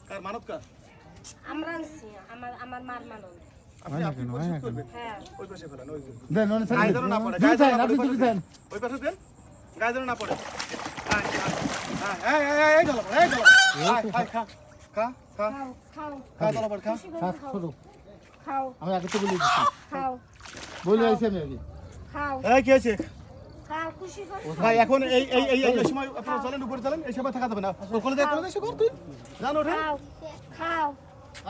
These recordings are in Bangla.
কার মানত কার? আমরা আনছি আমার মার মানন। আপনি পরিশোধ করবেন? হ্যাঁ। ওই পাশে ফেলান ওই যে। দেন গায়ে যেন না পড়ে, গায়ে যেন না পড়ে। ওই পাশে দেন। গায়ে যেন না পড়ে। এই ধলা পড়ে, এই ধলা। খা খা। খাও খাও খা ধলা পড়ে খা। খাও আমি আগে তো বলে দিচ্ছি খাও বলে আইছি আমি আগে খাও এই কি আছে? খাও খুশি করো। ভাই এখন এই সময় আপনারা চলেন উপরে চলেন, এই সময় থাকা যাবে না। কোলে দেখ কর তুই। জান ওঠে। খাও খাও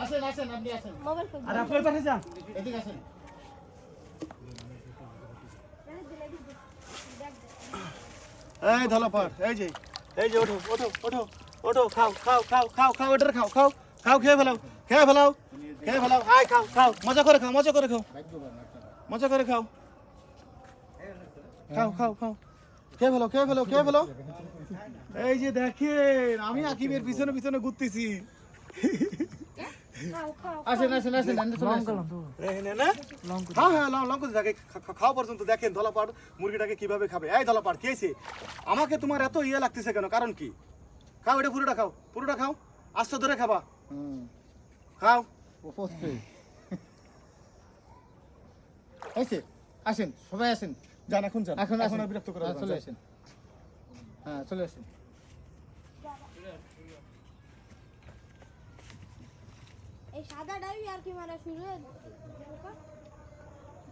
আসেন আসেন আপনি আসেন মোবাইল কই আর আপনি ওই পাশে যান। এদিকে আসেন এই ধলা পড়, এই যে ওঠো ওঠো ওঠো ওঠো, খাও খাও খাও খাও খাও, এটা খাও খাও খাও, খেয়ে ফেলাও খেয়ে ফেলাও খেয়ে ফেলাও, আয় খাও খাও, মজা করে খাও মজা করে খাও মজা করে খাও খাও খাও খাও, খেয়ে ফেলো খেয়ে ফেলো খেয়ে ফেলো। এই যে দেখেন আমি আকিবের পিছনে পিছনে ঘুরতেছি। খাও খাও আসেন আসেন আসেন হ্যাঁ হ্যাঁ লঙ্কা থাকে খাওয়া পর্যন্ত দেখেন ধলাপাড় মুরগিটাকে কিভাবে খাবে। এই ধলাপাড় খেয়েছে আমাকে তোমার এত ইয়ে লাগতেছে কেন, কারণ কি? খাও এটা পুরোটা খাও আস্তে ধরে খাবা, খাও। হয়েছে আসেন সবাই আসেন যান এখন যান, এখন এখন আর বিরক্ত করে চলে আসেন হ্যাঁ চলে আসেন এই সাদা ডাবি আর কি মারা শুরু হয়ে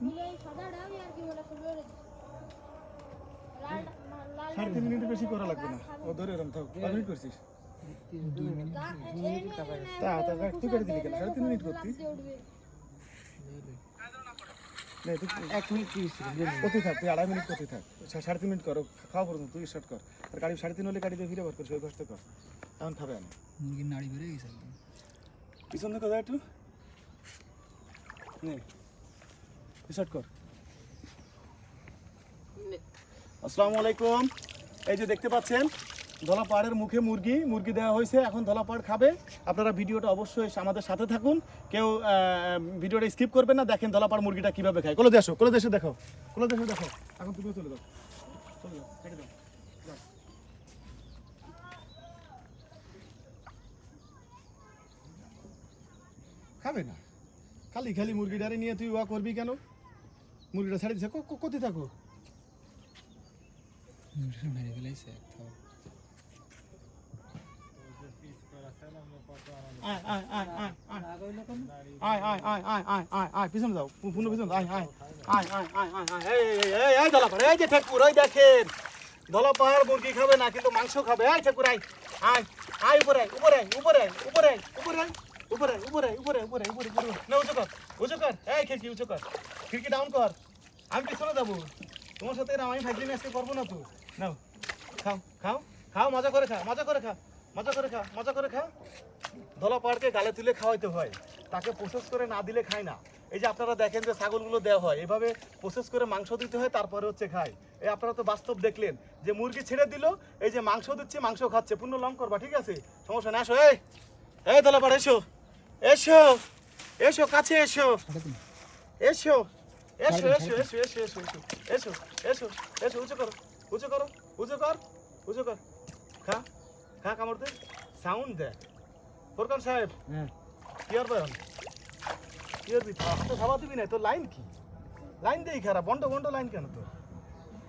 মিলে এই সাদা ডাবি আর কি মারা শুরু হয়ে লাল লাল 3.5 মিনিট বেশি করা লাগবে না, ও ধরে এরম থাক। 5 মিনিট করছিস তা তুই কেটে দিলি কেন? 3.5 মিনিট করতি না, তুই 1 মিনিট 30 সেকেন্ড করতে থাক, তুই 2.5 মিনিট করতে থাক। 3.5 মিনিট করো খাওয়া পর্যন্ত তুই স্টার্ট কর। আর গাড়ি 3.5 হলে গাড়ি দিয়ে ফিরে বার করিস, ওই কষ্ট কর। এখন খাবে না মুরগির নাড়ি বেড়ে গেছে পিছন থেকে যা একটু নে স্টার্ট কর। আসসালামু আলাইকুম। এই যে দেখতে পাচ্ছেন ধলাপাড়ের মুখে মুরগি দেওয়া হয়েছে, এখন ধলাপাড় খাবে। আপনারা ভিডিওটা অবশ্যই আমাদের সাথে থাকুন, কেউ ভিডিওটা স্কিপ করবেন না। দেখেন ধলাপাড় মুরগিটা কিভাবে খায়। কোলে দেশে দেখো এখন তুমি চলে যাও ছেড়ে দাও। খাবে না, খালি মুরগিটারে নিয়ে তুই ওয়া করবি কেন? মুরগিটা ছেড়ে দিছে, কোথায় থাকো? মেরে ফেলাইছে পিছনে যাও, পুনঃ পিছনে এই যে ঠাকুর, ওই দেখেন ধলাপাড় মুরগি খাবে না কিন্তু মাংস খাবে। এই ঠাকুর আয় উপরে না, উঁচু কর এই খিড়কি উঁচু কর, খিড়কি ডাউন কর। আমি পিছনে যাবো, তোমার সাথে আমি ফাইজলিমি আজকে করবো না তো। নাও খাও খাও খাও, মজা করে খা। ধলাপাড়কে গালে তুলে খাওয়াইতে হয়, তাকে প্রসেস করে না দিলে খায় না। এই যে আপনারা দেখেন যে ছাগলগুলো দেওয়া হয় এভাবে প্রসেস করে মাংস দিতে হয়, তারপরে হচ্ছে খায়। এই আপনারা তো বাস্তব দেখলেন যে মুরগি ছেড়ে দিল, এই যে মাংস দিচ্ছে মাংস খাচ্ছে। পূর্ণ লং করবা, ঠিক আছে, সমস্যা না। আসো এই ধলাপাড় এসো কাছে এসো উঁচু কর খা কামড় দে, সাউন্ড দে। ফোরকান সাহেব কিয়ার বয়ন কিয়ার বি তো খাওয়া দিবি না, তোর লাইন কি? লাইন দেই খারাপ, বন্ড লাইন কেন তোর?